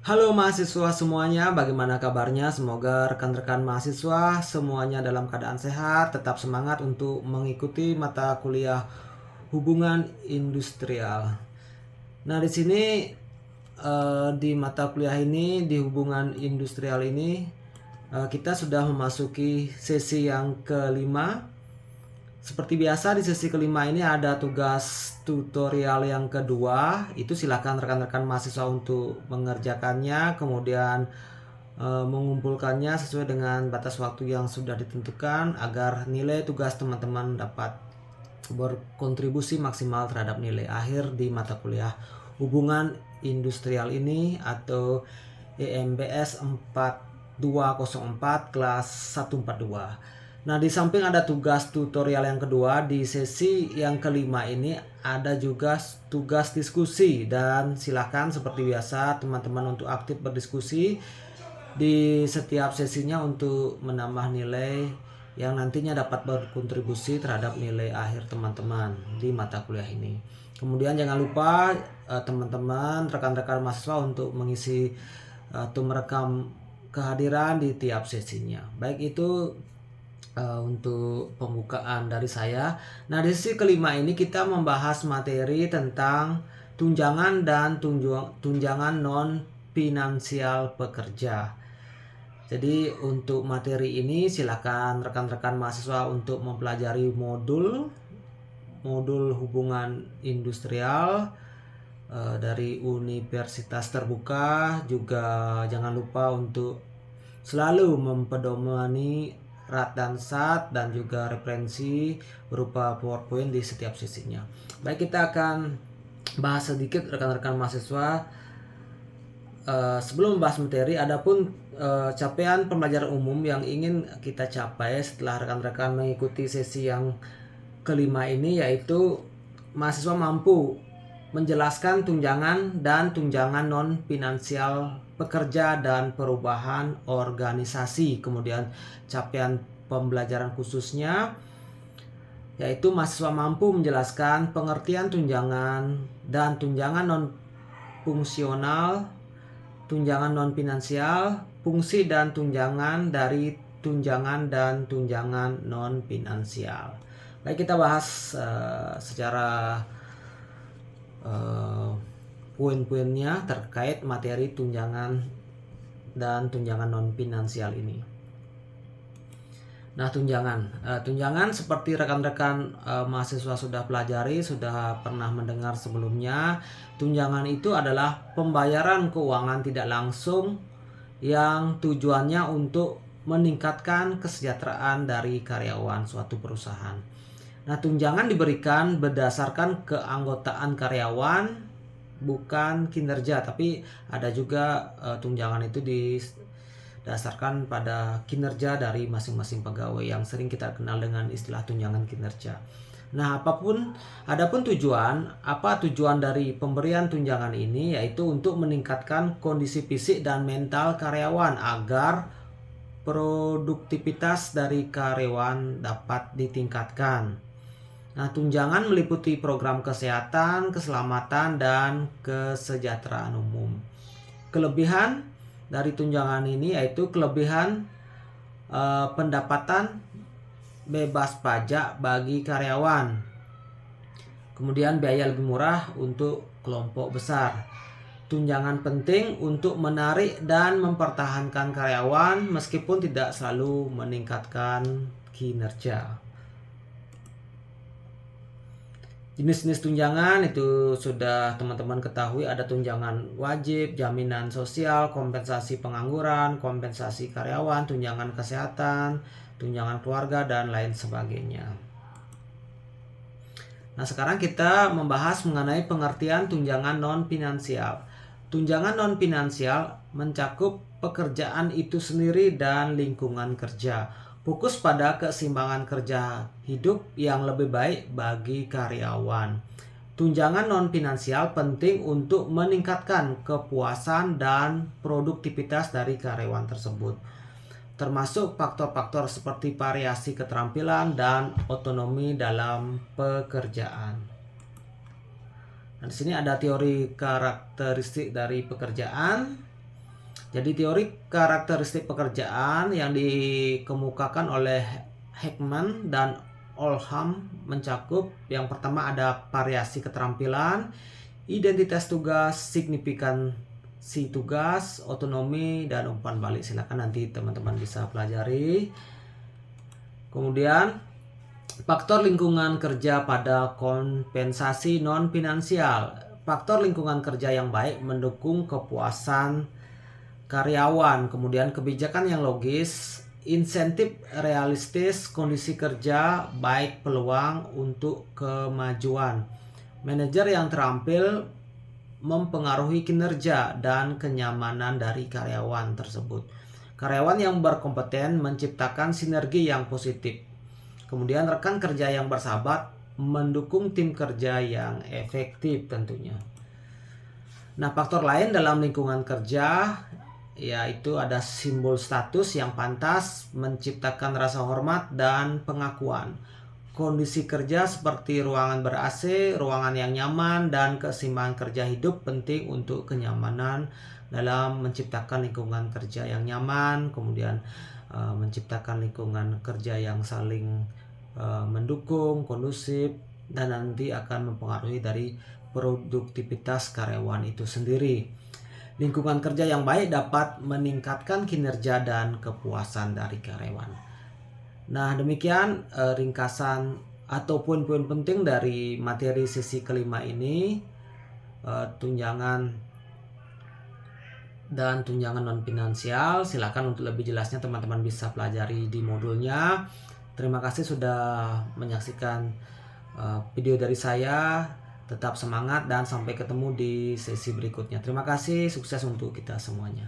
Halo mahasiswa semuanya, bagaimana kabarnya? Semoga rekan-rekan mahasiswa semuanya dalam keadaan sehat, tetap semangat untuk mengikuti mata kuliah hubungan industrial. Nah, di sini di mata kuliah ini, di hubungan industrial ini, kita sudah memasuki sesi yang kelima. Seperti biasa di sesi kelima ini ada tugas tutorial yang kedua. Itu silakan rekan-rekan mahasiswa untuk mengerjakannya, kemudian mengumpulkannya sesuai dengan batas waktu yang sudah ditentukan agar nilai tugas teman-teman dapat berkontribusi maksimal terhadap nilai akhir di mata kuliah hubungan industrial ini atau EMBS 4204 kelas 142. Nah, di samping ada tugas tutorial yang kedua, di sesi yang kelima ini ada juga tugas diskusi, dan silakan seperti biasa teman-teman untuk aktif berdiskusi di setiap sesinya untuk menambah nilai yang nantinya dapat berkontribusi terhadap nilai akhir teman-teman di mata kuliah ini. Kemudian jangan lupa teman-teman, rekan-rekan mahasiswa untuk mengisi atau merekam kehadiran di tiap sesinya. Baik itu untuk pembukaan dari saya. Nah, di sesi kelima ini kita membahas materi tentang tunjangan dan tunjangan non finansial pekerja. Jadi untuk materi ini silakan rekan-rekan mahasiswa untuk mempelajari modul hubungan industrial dari Universitas Terbuka. Juga jangan lupa untuk selalu mempedomani RAT dan SAT dan juga referensi berupa PowerPoint di setiap sesinya. Baik, kita akan bahas sedikit rekan-rekan mahasiswa. Sebelum membahas materi, adapun capaian pembelajaran umum yang ingin kita capai setelah rekan-rekan mengikuti sesi yang kelima ini, yaitu mahasiswa mampu menjelaskan tunjangan dan tunjangan non finansial pekerja dan perubahan organisasi. Kemudian capaian pembelajaran khususnya yaitu mahasiswa mampu menjelaskan pengertian tunjangan dan tunjangan non fungsional, tunjangan non finansial, fungsi dan tunjangan dari tunjangan dan tunjangan non finansial. Baik, kita bahas secara poin-poinnya terkait materi tunjangan dan tunjangan non finansial ini. Nah, tunjangan seperti rekan-rekan mahasiswa sudah pelajari, sudah pernah mendengar sebelumnya. Tunjangan itu adalah pembayaran keuangan tidak langsung yang tujuannya untuk meningkatkan kesejahteraan dari karyawan suatu perusahaan. Nah, tunjangan diberikan berdasarkan keanggotaan karyawan, bukan kinerja, tapi ada juga tunjangan itu didasarkan pada kinerja dari masing-masing pegawai yang sering kita kenal dengan istilah tunjangan kinerja. Nah, adapun apa tujuan dari pemberian tunjangan ini, yaitu untuk meningkatkan kondisi fisik dan mental karyawan agar produktivitas dari karyawan dapat ditingkatkan. Nah, tunjangan meliputi program kesehatan, keselamatan, dan kesejahteraan umum. Kelebihan dari tunjangan ini yaitu kelebihan pendapatan bebas pajak bagi karyawan. Kemudian biaya lebih murah untuk kelompok besar. Tunjangan penting untuk menarik dan mempertahankan karyawan meskipun tidak selalu meningkatkan kinerja. Jenis-jenis tunjangan itu sudah teman-teman ketahui, ada tunjangan wajib, jaminan sosial, kompensasi pengangguran, kompensasi karyawan, tunjangan kesehatan, tunjangan keluarga, dan lain sebagainya. Nah, sekarang kita membahas mengenai pengertian tunjangan non-finansial. Tunjangan non-finansial mencakup pekerjaan itu sendiri dan lingkungan kerja. Fokus pada keseimbangan kerja hidup yang lebih baik bagi karyawan. Tunjangan non-finansial penting untuk meningkatkan kepuasan dan produktivitas dari karyawan tersebut, termasuk faktor-faktor seperti variasi keterampilan dan otonomi dalam pekerjaan. Nah, di sini ada teori karakteristik dari pekerjaan. Jadi teori karakteristik pekerjaan yang dikemukakan oleh Heckman dan Oldham mencakup yang pertama ada variasi keterampilan, identitas tugas, signifikansi tugas, otonomi, dan umpan balik. Silakan nanti teman-teman bisa pelajari. Kemudian faktor lingkungan kerja pada kompensasi non finansial. Faktor lingkungan kerja yang baik mendukung kepuasan karyawan, kemudian kebijakan yang logis, insentif realistis, kondisi kerja, baik peluang untuk kemajuan. Manajer yang terampil mempengaruhi kinerja dan kenyamanan dari karyawan tersebut. Karyawan yang berkompeten menciptakan sinergi yang positif. Kemudian rekan kerja yang bersahabat mendukung tim kerja yang efektif tentunya. Nah, faktor lain dalam lingkungan kerja yaitu ada simbol status yang pantas, menciptakan rasa hormat dan pengakuan. Kondisi kerja seperti ruangan ber-AC, ruangan yang nyaman, dan keseimbangan kerja hidup penting untuk kenyamanan dalam menciptakan lingkungan kerja yang nyaman, kemudian menciptakan lingkungan kerja yang saling mendukung, kondusif, dan nanti akan mempengaruhi dari produktivitas karyawan itu sendiri. Lingkungan kerja yang baik dapat meningkatkan kinerja dan kepuasan dari karyawan. Nah, demikian ringkasan atau poin-poin penting dari materi sesi kelima ini, tunjangan dan tunjangan non finansial. Silakan untuk lebih jelasnya teman-teman bisa pelajari di modulnya. Terima kasih sudah menyaksikan video dari saya. Tetap semangat dan sampai ketemu di sesi berikutnya. Terima kasih, sukses untuk kita semuanya.